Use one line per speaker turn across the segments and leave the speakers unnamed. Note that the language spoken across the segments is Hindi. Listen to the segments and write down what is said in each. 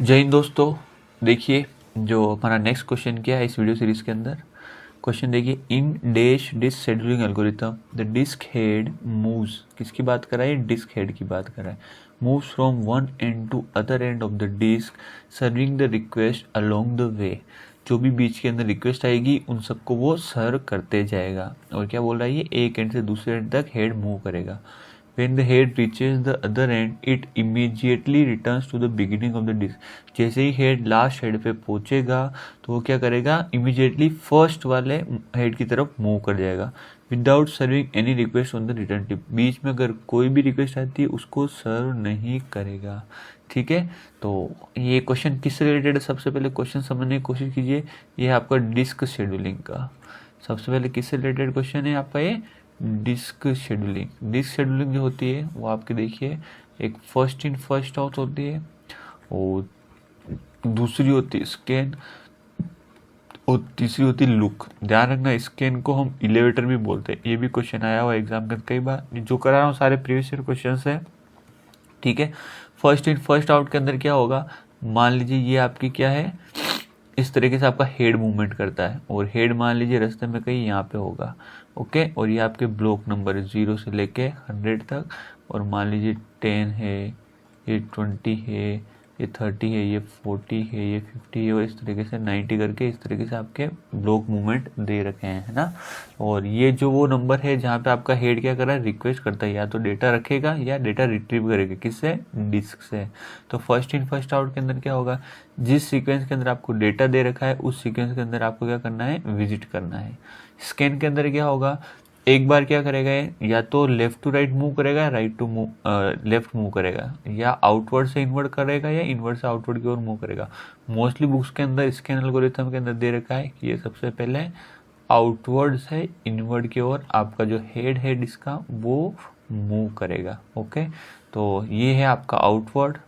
जय हिंद दोस्तों। देखिए जो हमारा नेक्स्ट क्वेश्चन क्या है इस वीडियो सीरीज के अंदर। क्वेश्चन देखिए, in dash disk scheduling algorithm the disk head moves, किसकी बात कर रहा है? डिस्क हेड की बात कर रहा है। Moves from one end to other end of the disk serving the request along the way. जो भी बीच के अंदर रिक्वेस्ट आएगी उन सबको वो सर्व करते जाएगा। और क्या बोल रहा है, ये एक एंड से दूसरे एंड तक हेड मूव करेगा। When the head reaches the other end, it immediately returns to the beginning of the disk. जैसे ही हेड लास्ट हेड पे पहुंचेगा तो वो क्या करेगा, इमीडिएटली फर्स्ट वाले हेड की तरफ मूव कर जाएगा without serving any request on the return tip. बीच में अगर कोई भी रिक्वेस्ट आती है उसको सर्व नहीं करेगा। ठीक है, तो ये क्वेश्चन किससे रिलेटेड है? सबसे पहले क्वेश्चन समझने की कोशिश कीजिए। ये है आपका डिस्क शेड्यूलिंग का। सबसे पहले किससे रिलेटेड क्वेश्चन है आपका? ये डिस्क शेड्यूलिंग। डिस्क शेड्यूलिंग जो होती है वो आपके देखिए, एक फर्स्ट इन फर्स्ट आउट होती है और दूसरी होती है स्कैन और तीसरी होती है लुक। ध्यान रखना, स्कैन को हम इलेवेटर भी बोलते हैं। ये भी क्वेश्चन आया हुआ एग्जाम में कई बार। जो करा रहा हूँ सारे प्रीवियस ईयर क्वेश्चन है। ठीक है, फर्स्ट इन फर्स्ट आउट के अंदर क्या होगा, मान लीजिए ये आपकी क्या है, इस तरीके से आपका हेड मूवमेंट करता है और हेड मान लीजिए रास्ते में कहीं यहाँ पे होगा। ओके, और ये आपके ब्लॉक नंबर है 0 से लेके 100 तक। और मान लीजिए 10 है, ये 20 है, ये 30 है, ये 40 है, ये 50 है, और इस तरीके से 90 करके इस तरीके से आपके ब्लॉक मूवमेंट दे रखे हैं, है ना। और ये जो वो नंबर है जहाँ पे आपका हेड क्या कर रहा है, रिक्वेस्ट करता है, या तो डेटा रखेगा या डेटा रिट्रीव करेगा। किससे? डिस्क से। तो फर्स्ट इन फर्स्ट आउट के अंदर क्या होगा, जिस सीक्वेंस के अंदर आपको डेटा दे रखा है उस सीक्वेंस के अंदर आपको क्या करना है, विजिट करना है। स्कैन के अंदर क्या होगा, एक बार क्या करेगा, या तो लेफ्ट टू राइट मूव करेगा, right to move left move करेगा, या आउटवर्ड से इनवर्ड करेगा, या इनवर्ड से आउटवर्ड की ओर मूव करेगा। मोस्टली बुक्स के अंदर स्कैन एल्गोरिथम के अंदर दे रखा है कि ये सबसे पहले आउटवर्ड से इनवर्ड की ओर आपका जो हेड है इसका वो मूव करेगा। ओके, तो ये है आपका आउटवर्ड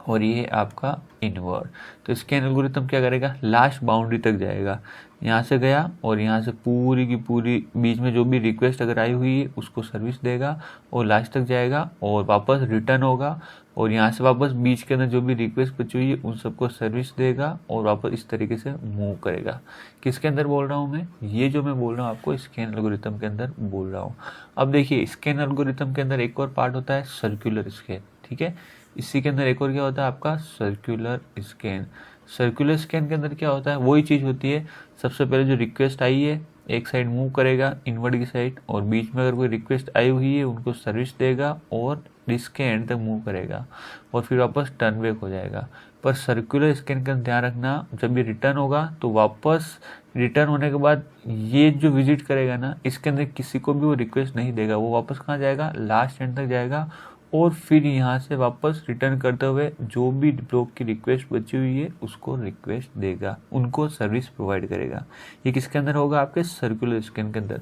और ये है आपका इनवर्ड। तो स्कैन एल्गोरिथम क्या करेगा, लास्ट बाउंड्री तक जाएगा। यहाँ से गया और यहाँ से पूरी की पूरी बीच में जो भी रिक्वेस्ट अगर आई हुई है उसको सर्विस देगा और लास्ट तक जाएगा और वापस रिटर्न होगा। और यहाँ से वापस बीच के अंदर जो भी रिक्वेस्ट बची हुई है उन सबको सर्विस देगा और वापस इस तरीके से मूव करेगा। किसके अंदर बोल रहा हूँ मैं? ये जो मैं बोल रहा हूँ आपको स्कैन एल्गोरिथम के अंदर बोल रहा हूँ। अब देखिए, स्कैन एल्गोरिथम के अंदर एक और पार्ट होता है सर्कुलर स्कैन। ठीक है, इसी के अंदर एक और क्या होता है आपका, सर्कुलर स्कैन। सर्कुलर स्कैन के अंदर क्या होता है, वही चीज़ होती है। सबसे पहले जो रिक्वेस्ट आई है एक साइड मूव करेगा इनवर्ड की साइड, और बीच में अगर कोई रिक्वेस्ट आई हुई है उनको सर्विस देगा और डिस्क के एंड तक मूव करेगा और फिर वापस टर्न बैक हो जाएगा। पर सर्कुलर स्कैन का ध्यान रखना, जब ये रिटर्न होगा तो वापस रिटर्न होने के बाद ये जो विजिट करेगा ना, इसके अंदर किसी को भी वो रिक्वेस्ट नहीं देगा। वो वापस कहाँ जाएगा, लास्ट एंड तक जाएगा और फिर यहाँ से वापस रिटर्न करते हुए जो भी ब्लॉक की रिक्वेस्ट बची हुई है उसको रिक्वेस्ट देगा, उनको सर्विस प्रोवाइड करेगा। ये किसके अंदर होगा, आपके सर्कुलर स्कैन के अंदर।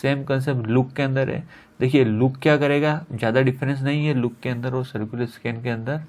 सेम कंसेप्ट लुक के अंदर है। देखिए लुक क्या करेगा, ज़्यादा डिफरेंस नहीं है लुक के अंदर और सर्कुलर स्कैन के अंदर।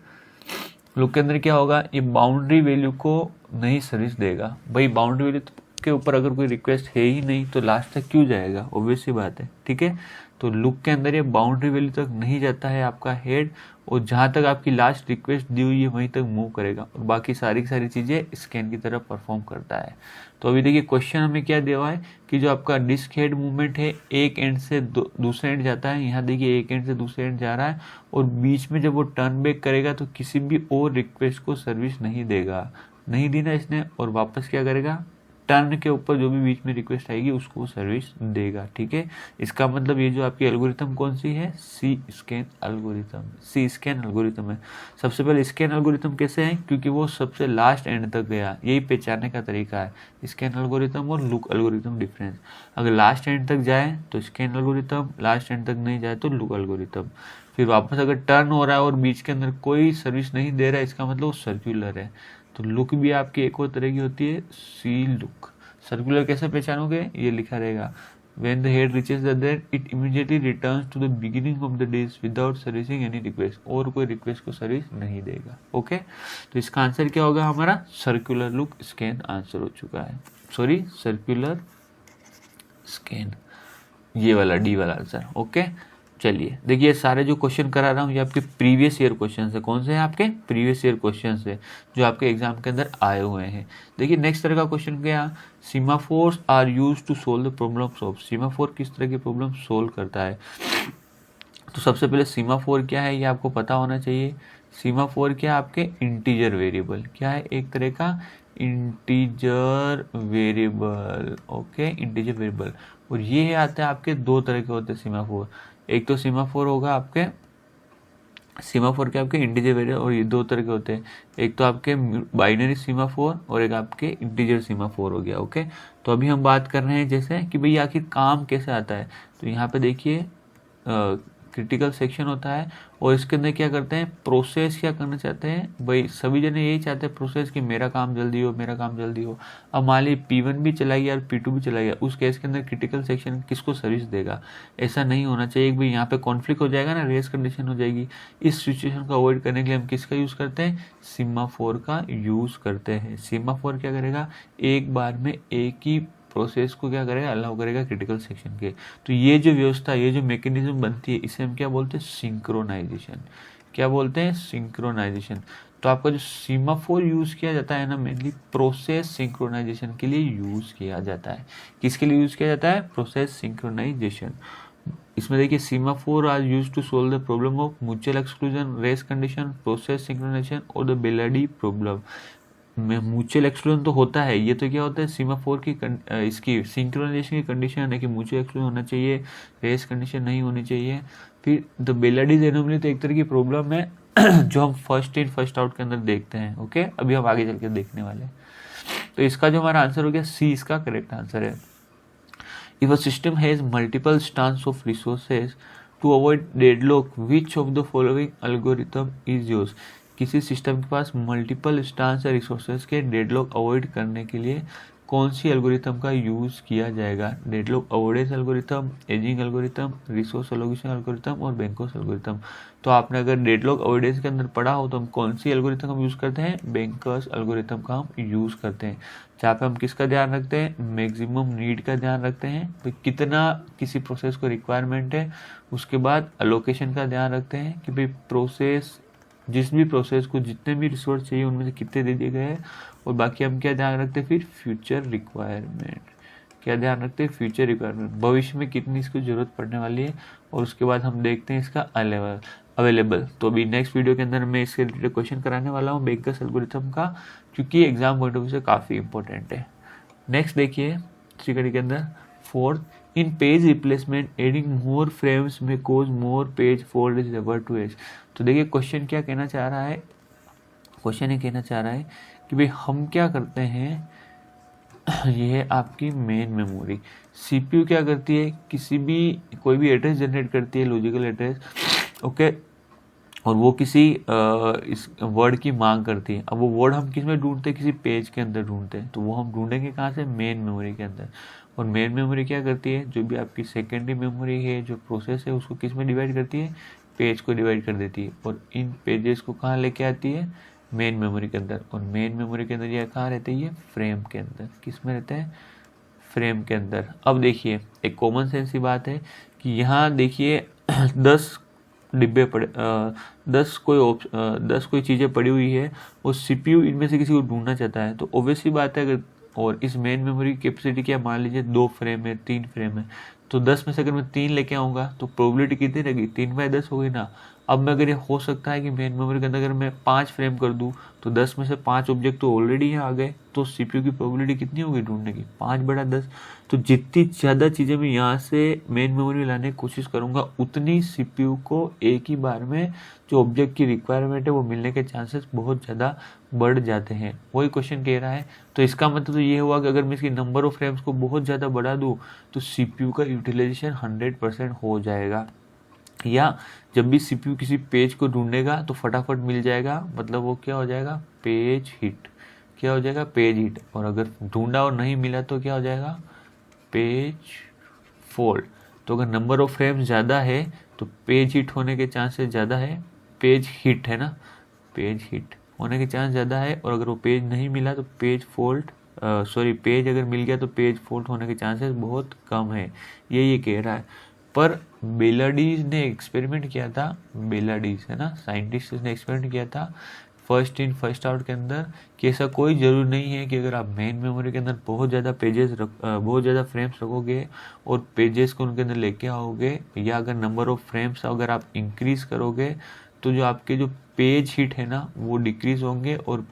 लुक के अंदर क्या होगा, ये बाउंड्री वैल्यू को नहीं सर्विस देगा। भाई बाउंड्री वैल्यू के ऊपर अगर कोई रिक्वेस्ट है ही नहीं तो लास्ट तक क्यों जाएगा, ऑब्वियस सी बात है। ठीक है, तो लुक के अंदर ये बाउंड्री वैल्यू तक नहीं जाता है आपका हेड, और जहाँ तक आपकी लास्ट रिक्वेस्ट दी हुई है वहीं तक मूव करेगा और बाकी सारी चीज़ें स्कैन की तरफ परफॉर्म करता है। तो अभी देखिए क्वेश्चन हमें क्या दिया हुआ है कि जो आपका डिस्क हेड मूवमेंट है एक एंड से दूसरे एंड जाता है। यहाँ देखिए एक एंड से दूसरे एंड जा रहा है और बीच में जब वो टर्न बैक करेगा तो किसी भी और रिक्वेस्ट को सर्विस नहीं देगा, नहीं दी ना इसने, और वापस क्या करेगा, टर्न के ऊपर जो भी बीच में रिक्वेस्ट आएगी उसको सर्विस देगा। ठीक है, इसका मतलब ये जो आपकी एल्गोरिथम कौन सी है, C scan algorithm. C scan algorithm है। सबसे पहले स्कैन एल्गोरिथम कैसे है, क्योंकि वो सबसे लास्ट एंड तक गया, यही पहचानने का तरीका है। स्कैन एल्गोरिथम और लुक एल्गोरिथम डिफरेंस, अगर लास्ट एंड तक जाए तो स्कैन एल्गोरिथम, लास्ट एंड तक नहीं जाए तो लुक एल्गोरिथम। फिर वापस अगर टर्न हो रहा है और बीच के अंदर कोई सर्विस नहीं दे रहा है, इसका मतलब वो सर्कुलर है। तो लुक भी आपकी एक और तरह की होती है, सी लुक। सर्कुलर कैसे पहचानोगे, ये लिखा रहेगा, when the head reaches the dead it immediately returns to the beginning of the days without servicing any request, और कोई रिक्वेस्ट को सर्विस नहीं देगा। ओके, तो इसका आंसर क्या होगा हमारा, सर्कुलर लुक स्कैन आंसर हो चुका है। सॉरी, सर्कुलर स्कैन, ये वाला डी वाला आंसर। ओके, चलिए देखिए, सारे जो क्वेश्चन करा रहा हूँ ये आपके प्रीवियस ईयर क्वेश्चन है। कौन से हैं आपके? प्रीवियस ईयर क्वेश्चन है जो आपके एग्जाम के अंदर आए हुए हैं। देखिए नेक्स्ट तरह का क्वेश्चन क्या, semaphores are use to solve the problems of. Semaphore किस तरह की प्रॉब्लम सोल्व करता है? तो सबसे पहले सीमाफोर क्या है ये आपको पता होना चाहिए। सीमाफोर क्या है? आपके इंटीजर वेरिएबल। क्या है? एक तरह का integer variable. Okay, integer variable. और ये आते हैं आपके दो तरह के होते हैं सीमाफोर। एक तो सीमाफोर होगा आपके, सीमाफोर के आपके इंटीजर वेरिएबल, और ये दो तरह के होते हैं। एक तो आपके बाइनरी सीमाफोर और एक आपके इंटीजर सीमाफोर हो गया। ओके, तो अभी हम बात कर रहे हैं जैसे कि भाई आखिर काम कैसे आता है। तो यहाँ पे देखिए क्रिटिकल सेक्शन होता है, और इसके अंदर क्या करते हैं, प्रोसेस क्या करना चाहते हैं भाई, सभी जने यही चाहते हैं प्रोसेस कि मेरा काम जल्दी हो, मेरा काम जल्दी हो। अब मान ली P1 भी चला गया और P2 भी चला गया, उस केस के अंदर क्रिटिकल सेक्शन किसको सर्विस देगा? ऐसा नहीं होना चाहिए भाई, यहाँ पे कॉन्फ्लिक्ट हो जाएगा ना, रेस कंडीशन हो जाएगी। इस सिचुएशन को अवॉइड करने के लिए हम किसका यूज़ करते हैं? सीमाफोर का यूज़ करते हैं। सीमाफोर क्या करेगा, एक बार में एक ही प्रोसेस को क्या करेगा, अलाउ करेगा क्रिटिकल सेक्शन के। तो ये जो व्यवस्था, ये जो मैकेनिज्म बनती है, इसे हम क्या बोलते हैं? सिंक्रोनाइजेशन। क्या बोलते हैं? सिंक्रोनाइजेशन। तो आपका जो सीमाफोर यूज किया जाता है ना, मेनली प्रोसेस सिंक्रोनाइजेशन के लिए यूज किया जाता है। किसके लिए यूज किया जाता है? Process synchronization. इसमें देखिए semaphore are use to solve the problem of mutual exclusion, race condition, process synchronization और द बेलाडी प्रॉब्लम। में म्यूचुअल एक्सक्लूजन तो होता है, ये तो क्या होता है, सीमाफोर की इसकी सिंक्रोनाइजेशन की कंडीशन है कि म्यूचुअल एक्सक्लूजन होना चाहिए, रेस कंडीशन नहीं होनी चाहिए। फिर द बेलाडीज एनोमली तो एक तरह की प्रॉब्लम है जो हम फर्स्ट इन फर्स्ट आउट के अंदर देखते हैं। ओके, अभी हम आगे चल के देखने वाले हैं। तो इसका जो हमारा आंसर हो गया सी, इसका करेक्ट आंसर है। If a system has multiple stances of resources to avoid deadlock, which of the following algorithm is used. किसी सिस्टम के पास मल्टीपल इंस्टांस या रिसोर्सेज के डेडलॉक अवॉइड करने के लिए कौन सी एल्गोरिथम का यूज़ किया जाएगा? Deadlock avoidance algorithm, ageing algorithm, resource allocation algorithm और बैंकोस एल्गोरिथम। तो आपने अगर डेडलॉक अवॉइडेंस के अंदर पढ़ा हो तो हम कौन सी एल्गोरिथम हम यूज़ करते हैं? बैंकर्स एल्गोरिथम का हम यूज़ करते हैं, जहाँ पे हम किसका ध्यान रखते हैं? मैक्सिमम नीड का ध्यान रखते हैं, भाई कितना किसी प्रोसेस को रिक्वायरमेंट है। उसके बाद एलोकेशन का ध्यान रखते हैं कि भाई प्रोसेस, जिस भी प्रोसेस को जितने भी रिसोर्स चाहिए उनमें से कितने दे दिए गए हैं। और बाकी हम क्या ध्यान रखते हैं? फिर फ्यूचर रिक्वायरमेंट। क्या ध्यान रखते हैं? फ्यूचर रिक्वायरमेंट, भविष्य में कितनी इसकी ज़रूरत पड़ने वाली है। और उसके बाद हम देखते हैं इसका अवेलेबल। तो अभी नेक्स्ट वीडियो के अंदर मैं इसके रिलेटेड क्वेश्चन कराने वाला हूँ बैंकर्स एल्गोरिथम का, क्योंकि एग्जाम पॉइंट ऑफ व्यू से काफ़ी इंपॉर्टेंट है। नेक्स्ट देखिए थ्री के अंदर fourth, in page replacement adding more frames में cause more page fault is refer to as. तो देखिए क्वेश्चन क्या कहना चाह रहा है, क्वेश्चन ये कहना चाह रहा है कि भाई हम क्या करते हैं, ये है आपकी मेन मेमोरी। सीपीयू क्या करती है, किसी भी कोई भी एड्रेस जनरेट करती है, लॉजिकल एड्रेस। ओके, और वो किसी इस वर्ड की मांग करती है। अब वो वर्ड हम किस में ढूंढते हैं? किसी पेज के अंदर ढूंढते हैं। तो वो हम ढूंढेंगे कहाँ से? मेन मेमोरी के अंदर। और मेन मेमोरी क्या करती है? जो भी आपकी सेकेंडरी मेमोरी है, जो प्रोसेस है, उसको किस में डिवाइड करती है? पेज को डिवाइड कर देती है। और इन पेजेस को कहाँ लेके आती है? मेन मेमोरी के अंदर। और मेन मेमोरी के अंदर ये कहाँ रहते हैं? ये फ्रेम के अंदर। किस में रहते हैं? फ्रेम के अंदर। अब देखिए एक कॉमन सेंस की बात है कि यहाँ देखिए 10 डिब्बे पड़े, 10 कोई चीज़ें पड़ी हुई है, और सीपीयू इनमें से किसी को ढूंढना चाहता है। तो ऑब्वियसली बात है, अगर और इस मेन मेमोरी की कैपेसिटी क्या, मान लीजिए 2 फ्रेम है, 3 फ्रेम है, तो 10 में से अगर मैं 3 लेके आऊँगा तो प्रोबेबिलिटी कितनी रहेगी? 3/10 हो गई ना। अब मैं अगर ये हो सकता है कि मेन मेमोरी के अंदर अगर मैं 5 फ्रेम कर दूं तो 10 में से 5 ऑब्जेक्ट तो ऑलरेडी यहाँ आ गए, तो सीपीयू की प्रोबेबिलिटी कितनी होगी ढूंढने की? 5/10। तो जितनी ज़्यादा चीज़ें मैं यहाँ से मेन मेमोरी में लाने की कोशिश करूँगा, उतनी सीपीयू को एक ही बार में जो ऑब्जेक्ट की रिक्वायरमेंट है वो मिलने के चांसेस बहुत ज़्यादा बढ़ जाते हैं। वही क्वेश्चन कह रहा है। तो इसका मतलब तो ये हुआ कि अगर मैं इसकी नंबर ऑफ फ्रेम्स को बहुत ज़्यादा बढ़ा दूँ तो सीपीयू का यूटिलाइजेशन 100% हो जाएगा। या जब भी सीपीयू किसी पेज को ढूंढेगा तो फटाफट मिल जाएगा, मतलब वो क्या हो जाएगा? Page hit. क्या हो जाएगा? Page hit. और अगर ढूंढा और नहीं मिला तो क्या हो जाएगा? Page fold. तो अगर नंबर ऑफ फ्रेम्स ज़्यादा है तो पेज हिट होने के चांसेस ज़्यादा है। पेज हिट है ना, पेज हिट होने के चांस ज़्यादा है। और अगर वो पेज नहीं मिला तो पेज फोल्ड, पेज अगर मिल गया तो पेज फोल्ड होने के चांसेस बहुत कम है। ये कह रहा है। पर बेलाडीज ने एक्सपेरिमेंट किया था, बेलाडीज है ना, साइंटिस्ट ने एक्सपेरिमेंट किया था फर्स्ट इन फर्स्ट आउट के अंदर कि ऐसा कोई ज़रूरी नहीं है कि अगर आप मेन मेमोरी के अंदर बहुत ज़्यादा बहुत ज़्यादा फ्रेम्स रखोगे और पेजेस को उनके अंदर लेके आओगे, या अगर नंबर ऑफ फ्रेम्स अगर आप इंक्रीज करोगे तो जो आपके जो पेज हिट है ना वो डिक्रीज होंगे, और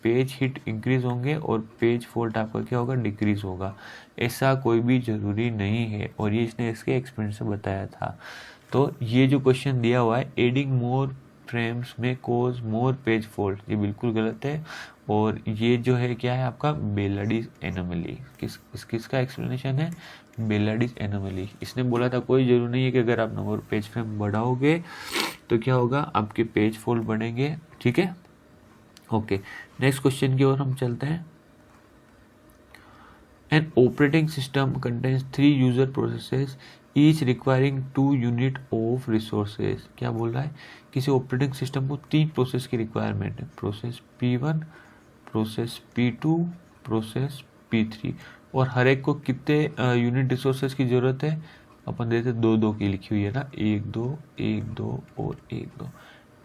पेज हिट इंक्रीज होंगे और पेज फॉल्ट आपका क्या होगा, डिक्रीज होगा। ऐसा कोई भी ज़रूरी नहीं है, और ये इसने इसके एक्सपेरिमेंट से बताया था। तो ये जो क्वेश्चन दिया हुआ है, एडिंग मोर फ्रेम्स में कोज मोर पेज फॉल्ट, ये बिल्कुल गलत है। और ये जो है क्या है आपका, बेलाडीज एनोमली। किसका एक्सप्लेनेशन है, बेलाडीज एनोमली। इसने बोला था कोई जरूरी नहीं है कि अगर आप नंबर पेज फ्रेम बढ़ाओगे तो क्या होगा, आपके पेज फॉल्ट बढ़ेंगे। ठीक है, ओके। नेक्स्ट क्वेश्चन की ओर हम चलते हैं। An operating system contains 3 user processes each requiring 2 unit of resources. क्या बोल रहा है, किसी ऑपरेटिंग सिस्टम को 3 प्रोसेस की रिक्वायरमेंट है, process P1, process P2, process P3, और हर एक को कितने यूनिट रिसोर्सेज की जरूरत है, अपन देते 2-2 की लिखी हुई है ना, 1-2 1-2 और 1-2।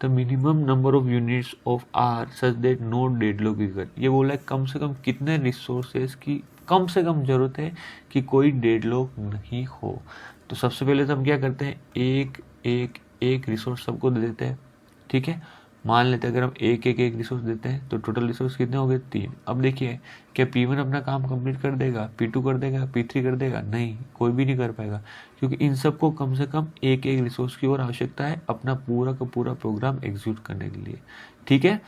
The minimum number of units of R such that no deadlock is cut. ये बोला है कम से कम कितने रिसोर्सेज की कम से कम जरूरत है कि कोई डेडलॉक नहीं हो। तो सबसे पहले तो हम क्या करते हैं, एक रिसोर्स सबको दे देते हैं। ठीक है, मान लेते हैं अगर हम एक रिसोर्स देते हैं तो टोटल रिसोर्स कितने हो गए, 3। अब देखिए क्या P1 अपना काम कंप्लीट कर देगा, P2 कर देगा, P3 कर देगा, नहीं, कोई भी नहीं कर पाएगा, क्योंकि इन सबको कम से कम एक रिसोर्स की और आवश्यकता है अपना पूरा का पूरा प्रोग्राम एग्जीक्यूट करने के लिए। ठीक है,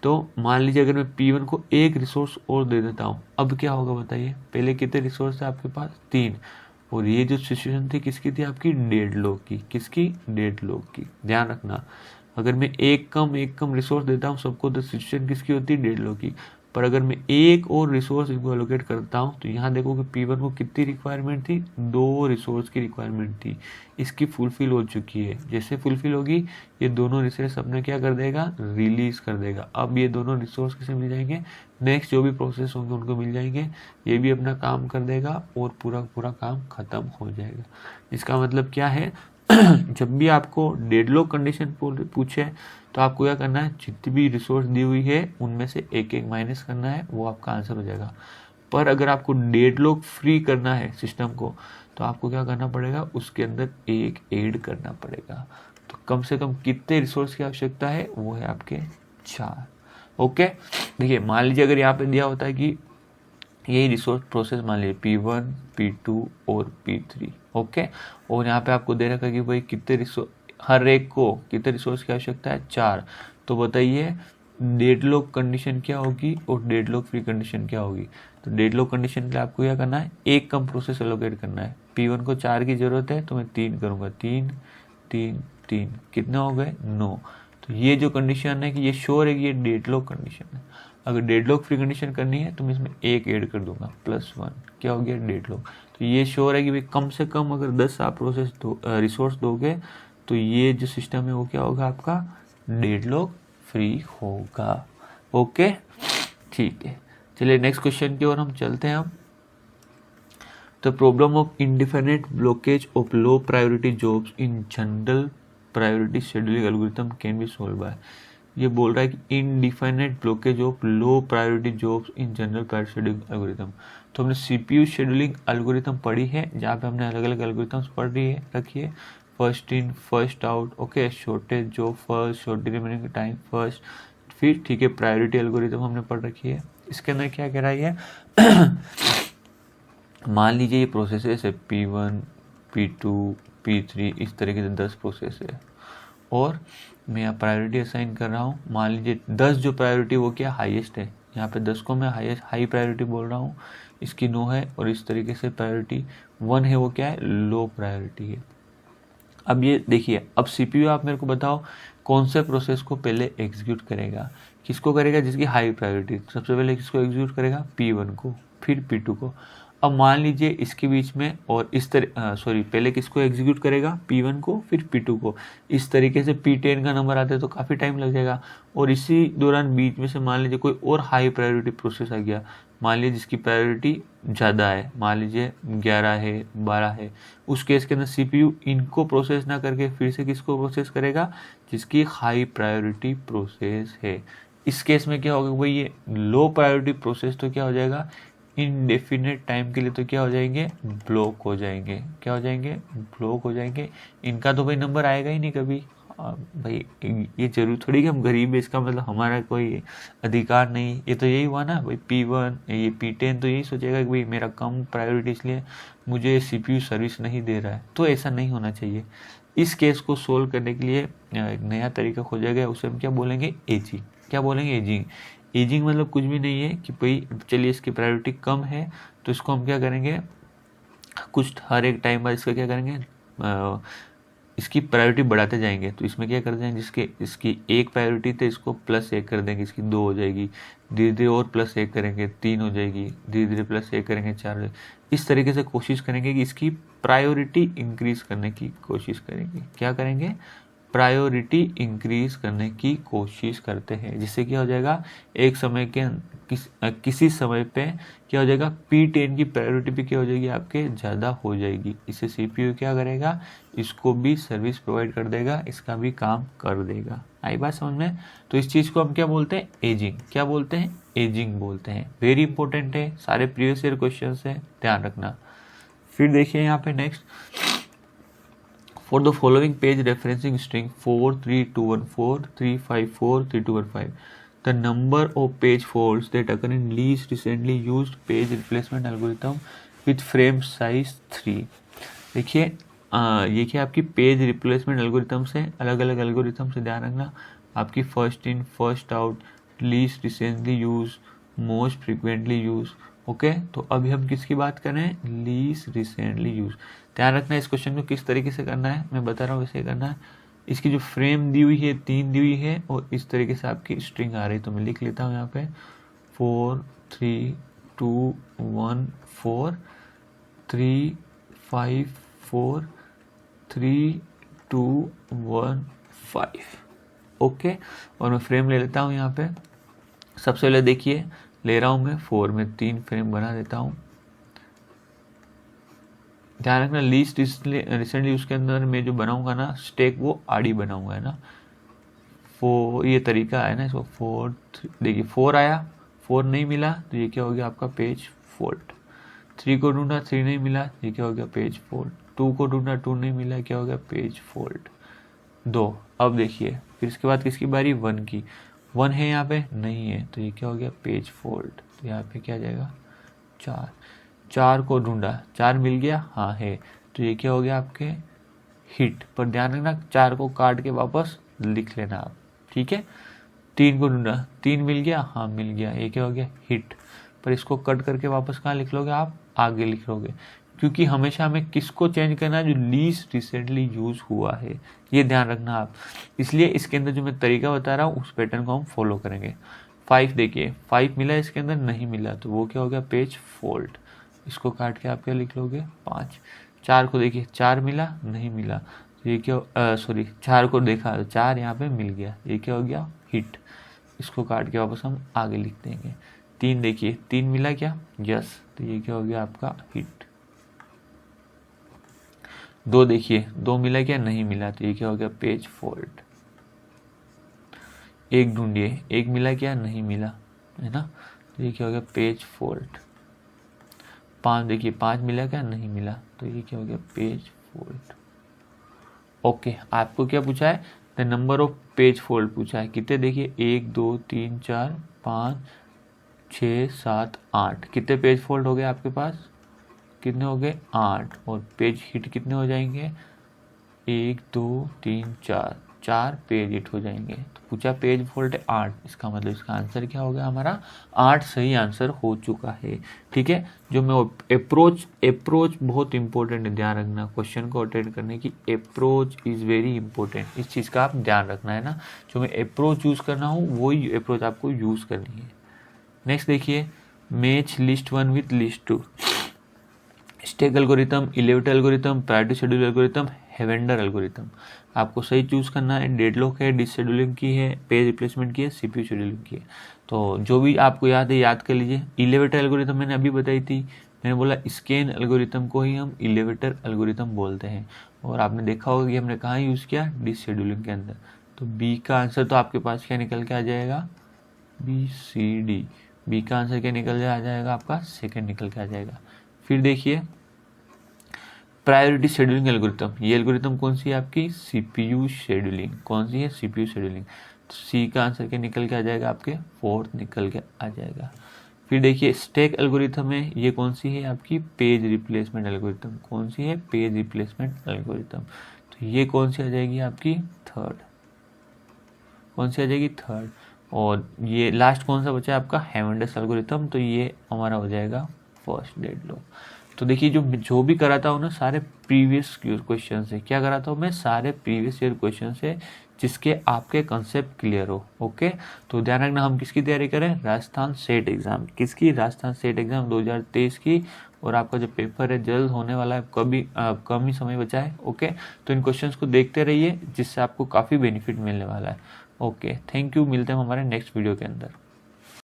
तो मान लीजिए अगर मैं P1 को एक रिसोर्स और दे देता हूँ, अब क्या होगा बताइए, पहले कितने रिसोर्स है आपके पास, 3, और ये जो सिचुएशन थी किसकी थी, आपकी डेडलॉक की। किसकी, डेडलॉक की। ध्यान रखना, अगर मैं एक कम रिसोर्स देता हूँ सबको तो सिचुएशन किसकी होती है, डेडलॉक की। पर अगर मैं एक और रिसोर्स इनको एलोकेट करता हूँ तो यहाँ देखो कि P1 को कितनी रिक्वायरमेंट थी, 2 रिसोर्स की रिक्वायरमेंट थी, इसकी फुलफिल हो चुकी है। जैसे फुलफिल होगी ये दोनों रिसोर्स अपने क्या कर देगा, रिलीज कर देगा। अब ये दोनों रिसोर्स किसे मिल जाएंगे, नेक्स्ट जो भी प्रोसेस होंगे उनको मिल जाएंगे, ये भी अपना काम कर देगा और पूरा काम खत्म हो जाएगा। इसका मतलब क्या है, जब भी आपको डेडलॉक कंडीशन पूछे तो आपको क्या करना है, जितनी भी रिसोर्स दी हुई है उनमें से एक माइनस करना है, वो आपका आंसर हो जाएगा। पर अगर आपको डेडलॉक फ्री करना है सिस्टम को तो आपको क्या करना पड़ेगा, उसके अंदर एक ऐड करना पड़ेगा। तो कम से कम कितने रिसोर्स की आवश्यकता है, वो है आपके 4। ओके, देखिए मान लीजिए अगर यहाँ पे दिया होता है कि यही रिसोर्स प्रोसेस मान लीजिए P1, P2 और P3। ओके, और यहाँ पे आपको दे रखा है कि भाई कितने रिसोर्स, हर एक को कितने रिसोर्स की आवश्यकता है, 4। तो बताइए डेडलॉक कंडीशन क्या होगी और डेडलॉक फ्री कंडीशन क्या होगी। तो डेडलॉक कंडीशन के लिए आपको क्या करना है, एक कम प्रोसेस एलोकेट करना है। P1 को 4 की जरूरत है तो मैं 3 करूँगा, 3 3 3, कितने हो गए, 9। तो ये जो कंडीशन है कि ये श्योर है कि ये डेडलॉक कंडीशन है। अगर डेडलॉक फ्री कंडीशन करनी है तो मैं इसमें एक ऐड कर दूंगा, +1, क्या हो गया, डेडलॉक। तो ये श्योर है कि भाई कम से कम अगर 10 आप रिसोर्स दोगे तो ये जो सिस्टम है वो क्या होगा, आपका डेडलॉक फ्री होगा। ओके, ठीक है, चलिए नेक्स्ट क्वेश्चन की ओर हम चलते हैं। हम the problem of indefinite blockage of low priority jobs in general priority scheduling algorithm can be solve by. ये बोल रहा है कि indefinite blockage of low priority jobs in general priority scheduling algorithm. तो हमने CPU शेड्यूलिंग एल्गोरिथम पढ़ी है, जहाँ पे हमने अलग अलग एल्गोरिथम्स पढ़ रखी है, first in first out, okay, shortage job first, shortage remaining time first, फिर ठीक है प्रायोरिटी एल्गोरिथम हमने पढ़ रखी है। इसके अंदर क्या कह रहा है, मान लीजिए ये प्रोसेस है P1, P2, P3, इस तरीके से 10 प्रोसेस है और मैं यहाँ प्रायोरिटी असाइन कर रहा हूँ। मान लीजिए 10 जो प्रायोरिटी वो क्या हाईएस्ट है, यहाँ पे 10 को मैं हाई प्रायोरिटी बोल रहा हूँ, इसकी 9 है, और इस तरीके से प्रायोरिटी 1 है वो क्या है, लो प्रायोरिटी है। अब ये देखिए, अब CPU आप मेरे को बताओ कौन से प्रोसेस को पहले एग्जीक्यूट करेगा, किसको करेगा, जिसकी हाई प्रायोरिटी। सबसे पहले किसको एग्जीक्यूट करेगा, P1 को, फिर P2 को। अब मान लीजिए इसके बीच में और इस पहले किसको एग्जीक्यूट करेगा, P1 को, फिर P2 को। इस तरीके से P10 का नंबर आता है तो काफ़ी टाइम लग जाएगा, और इसी दौरान बीच में से मान लीजिए कोई और हाई प्रायोरिटी प्रोसेस आ गया मान लीजिए जिसकी प्रायोरिटी ज़्यादा है, मान लीजिए 11 है, 12 है, उस केस के अंदर CPU इनको प्रोसेस ना करके फिर से किसको प्रोसेस करेगा, जिसकी हाई प्रायोरिटी प्रोसेस है। इस केस में क्या होगा भाई, ये लो प्रायोरिटी प्रोसेस तो क्या हो जाएगा, इनडेफिनेट टाइम के लिए तो क्या हो जाएंगे, ब्लॉक हो जाएंगे। क्या हो जाएंगे, ब्लॉक हो जाएंगे। इनका तो भाई नंबर आएगा ही नहीं कभी। भाई ये जरूर थोड़ी कि हम गरीब है इसका मतलब हमारा कोई अधिकार नहीं, ये तो यही हुआ ना भाई। P1 ये P10 तो यही सोचेगा कि भाई मेरा कम प्रायोरिटी इसलिए मुझे CPU सर्विस नहीं दे रहा है, तो ऐसा नहीं होना चाहिए। इस केस को सोल्व करने के लिए एक नया तरीका खोजा गया, उसे हम क्या बोलेंगे, एजिंग। क्या बोलेंगे, एजिंग। एजिंग मतलब कुछ भी नहीं है कि भाई चलिए इसकी प्रायोरिटी कम है तो इसको हम क्या करेंगे, कुछ हर एक टाइम बाद इसका क्या करेंगे, इसकी प्रायोरिटी बढ़ाते जाएंगे। तो इसमें क्या कर देंगे, जिसके इसकी 1 प्रायोरिटी तो इसको +1 कर देंगे, इसकी 2 हो जाएगी, धीरे धीरे और +1 करेंगे 3 हो जाएगी, धीरे धीरे +1 करेंगे 4 हो जाएगी। इस तरीके से कोशिश करेंगे कि इसकी प्रायोरिटी इंक्रीज करने की कोशिश करेंगे। क्या करेंगे, प्रायोरिटी इंक्रीज करने की कोशिश करते हैं, जिससे क्या हो जाएगा, एक समय के किसी समय पे क्या हो जाएगा, P10 की प्रायोरिटी भी क्या हो जाएगी, आपके ज़्यादा हो जाएगी। इससे CPU क्या करेगा, इसको भी सर्विस प्रोवाइड कर देगा, इसका भी काम कर देगा। आई बात समझ में। तो इस चीज़ को हम क्या बोलते हैं, एजिंग। क्या बोलते हैं, एजिंग बोलते हैं। वेरी इंपॉर्टेंट है, सारे प्रीवियस ईयर क्वेश्चन है, ध्यान रखना। फिर देखिए यहाँ पे next, For the following page referencing string 43214, 354, 3215, the number of page faults that occur in least recently used page replacement algorithm with frame size 3। देखिए ये क्या आपकी पेज रिप्लेसमेंट एल्गोरिथम से, अलग अलग एल्गोरिथम से, ध्यान रखना। आपकी first in first out, least recently use, most frequently use. Okay, तो अभी हम किसकी बात कर रहे हैं, लीस्ट रिसेंटली यूज। ध्यान रखना इस क्वेश्चन को किस तरीके से करना है, मैं बता रहा हूँ वैसे करना है। इसकी जो फ्रेम दी हुई है 3 दी हुई है और इस तरीके से आपकी स्ट्रिंग आ रही है, तो मैं लिख लेता हूँ यहाँ पे 4 3 2 1 4 3 5 4 3 2 1 5। ओके, और मैं फ्रेम ले लेता हूँ यहाँ पे। सबसे पहले देखिए ले रहा हूँ मैं 4 में 3 फ्रेम बना देता हूँ। ध्यान रखना लीस्ट रिसेंटली उसके अंदर मैं जो बनाऊंगा ना स्टेक, वो आड़ी बनाऊंगा, है ना। 4 ये तरीका है ना इसको। 4 देखिए 4 आया, 4 नहीं मिला तो ये क्या हो गया आपका, पेज फॉल्ट। 3 को ढूंढा, 3 नहीं मिला, ये क्या हो गया, पेज फॉल्ट। 2 को ढूंढा, 2 नहीं मिला, क्या हो गया, पेज फॉल्ट 2। अब देखिए फिर इसके बाद किसकी बारी, 1 की। 1 है यहाँ पे, नहीं है, तो ये क्या हो गया, पेज फॉल्ट। तो यहाँ पे क्या आ जाएगा, 4। 4 को ढूंढा, 4 मिल गया, हाँ है, तो ये क्या हो गया आपके हिट। पर ध्यान रखना 4 को काट के वापस लिख लेना आप, ठीक है। 3 को ढूंढा, 3 मिल गया, हाँ मिल गया, ये क्या हो गया, हिट। पर इसको कट करके वापस कहाँ लिख लोगे आप, आगे लिख लोगे, क्योंकि हमेशा हमें किसको चेंज करना है, जो लीस्ट रिसेंटली यूज हुआ है, ये ध्यान रखना आप। इसलिए इसके अंदर जो मैं तरीका बता रहा हूँ उस पैटर्न को हम फॉलो करेंगे। 5 देखिए, 5 मिला इसके अंदर, नहीं मिला, तो वो क्या हो गया, पेज फॉल्ट। इसको काट के आप क्या लिख लोगे, 5। 4 को देखिए, 4 मिला, नहीं मिला, तो ये क्या, सॉरी 4 को देखा तो 4 यहाँ पे मिल गया, ये क्या हो गया, हिट। इसको काट के वापस हम आगे लिख देंगे। 3 देखिए, 3 मिला क्या, यस, तो ये क्या हो गया आपका हिट। 2 देखिए, 2 मिला क्या, नहीं मिला, तो ये क्या हो गया, पेज फॉल्ट। 1 ढूंढिए, 1 मिला क्या, नहीं मिला, है ना, तो ये क्या हो गया, पेज फॉल्ट। 5 देखिए, 5 मिला क्या, नहीं मिला, तो ये क्या हो गया, पेज फॉल्ट। ओके, आपको क्या पूछा है, the number of page fault पूछा है। कितने देखिए, 1 2 3 4 5 6 7 8, कितने पेज फॉल्ट हो गए आपके पास, कितने हो गए, 8। और पेज हिट कितने हो जाएंगे, 1 2 3 4, 4 पेज हिट हो जाएंगे। तो पूछा पेज फॉल्ट है 8, इसका मतलब इसका आंसर क्या हो गया हमारा, 8 सही आंसर हो चुका है, ठीक है। जो मैं अप्रोच बहुत इंपॉर्टेंट है, ध्यान रखना क्वेश्चन को अटेंड करने की अप्रोच इज़ वेरी इंपॉर्टेंट, इस चीज़ का आप ध्यान रखना है ना। जो मैं अप्रोच यूज़ करना हूँ वही अप्रोच आपको यूज़ करनी है। नेक्स्ट देखिए, match list 1 with list 2, stack algorithm, elevator algorithm, priority schedule algorithm, हेवेंडर एल्गोरिथम। आपको सही चूज़ करना है, डेडलॉक है, डिशेड्यूलिंग की है, पेज रिप्लेसमेंट की है, सीपीयू शेड्यूलिंग की है। तो जो भी आपको याद है याद कर लीजिए। इलेवेटर एल्गोरिथम मैंने अभी बताई थी, मैंने बोला स्कैन एल्गोरिथम को ही हम इलेवेटर एल्गोरिथम बोलते हैं, और आपने देखा होगा कि हमने कहाँ यूज़ किया, डिशेड्यूलिंग के अंदर। तो बी का आंसर तो आपके पास क्या निकल के आ जाएगा, BCD। बी का आंसर क्या निकल आ जाएगा आपका, सेकंड निकल के आ जाएगा। फिर देखिए प्रायोरिटी शेड्यूलिंग एल्गोरिथम, ये एल्गोरिथम कौन सी है आपकी, CPU शेड्यूलिंग। कौन सी है, CPU शेड्यूलिंग। तो सी का आंसर क्या निकल के आ जाएगा आपके, फोर्थ निकल के आ जाएगा। फिर देखिए स्टैक एल्गोरिथम है, ये कौन सी है आपकी, पेज रिप्लेसमेंट एल्गोरिथम। कौन सी है, पेज रिप्लेसमेंट एल्गोरिथम। तो ये कौन सी आ जाएगी आपकी, थर्ड। कौन सी आ जाएगी, थर्ड। और ये लास्ट कौन सा बचा है आपका, हेवेंडर्स एल्गोरिथम। तो ये हमारा हो जाएगा फर्स्ट डेडलॉक। तो देखिए जो भी कराता हूँ ना, सारे प्रीवियस क्वेश्चन से क्या कराता हूँ मैं, सारे प्रीवियस ईयर क्वेश्चन से, जिसके आपके कंसेप्ट क्लियर हो। ओके, तो ध्यान रखना हम किसकी तैयारी करें, राजस्थान सेट एग्जाम। किसकी, राजस्थान सेट एग्जाम 2023 की। और आपका जो पेपर है जल्द होने वाला है, कम ही समय बचा है। ओके, तो इन क्वेश्चंस को देखते रहिए, जिससे आपको काफ़ी बेनिफिट मिलने वाला है। ओके, थैंक यू, मिलते हैं हमारे नेक्स्ट वीडियो के अंदर।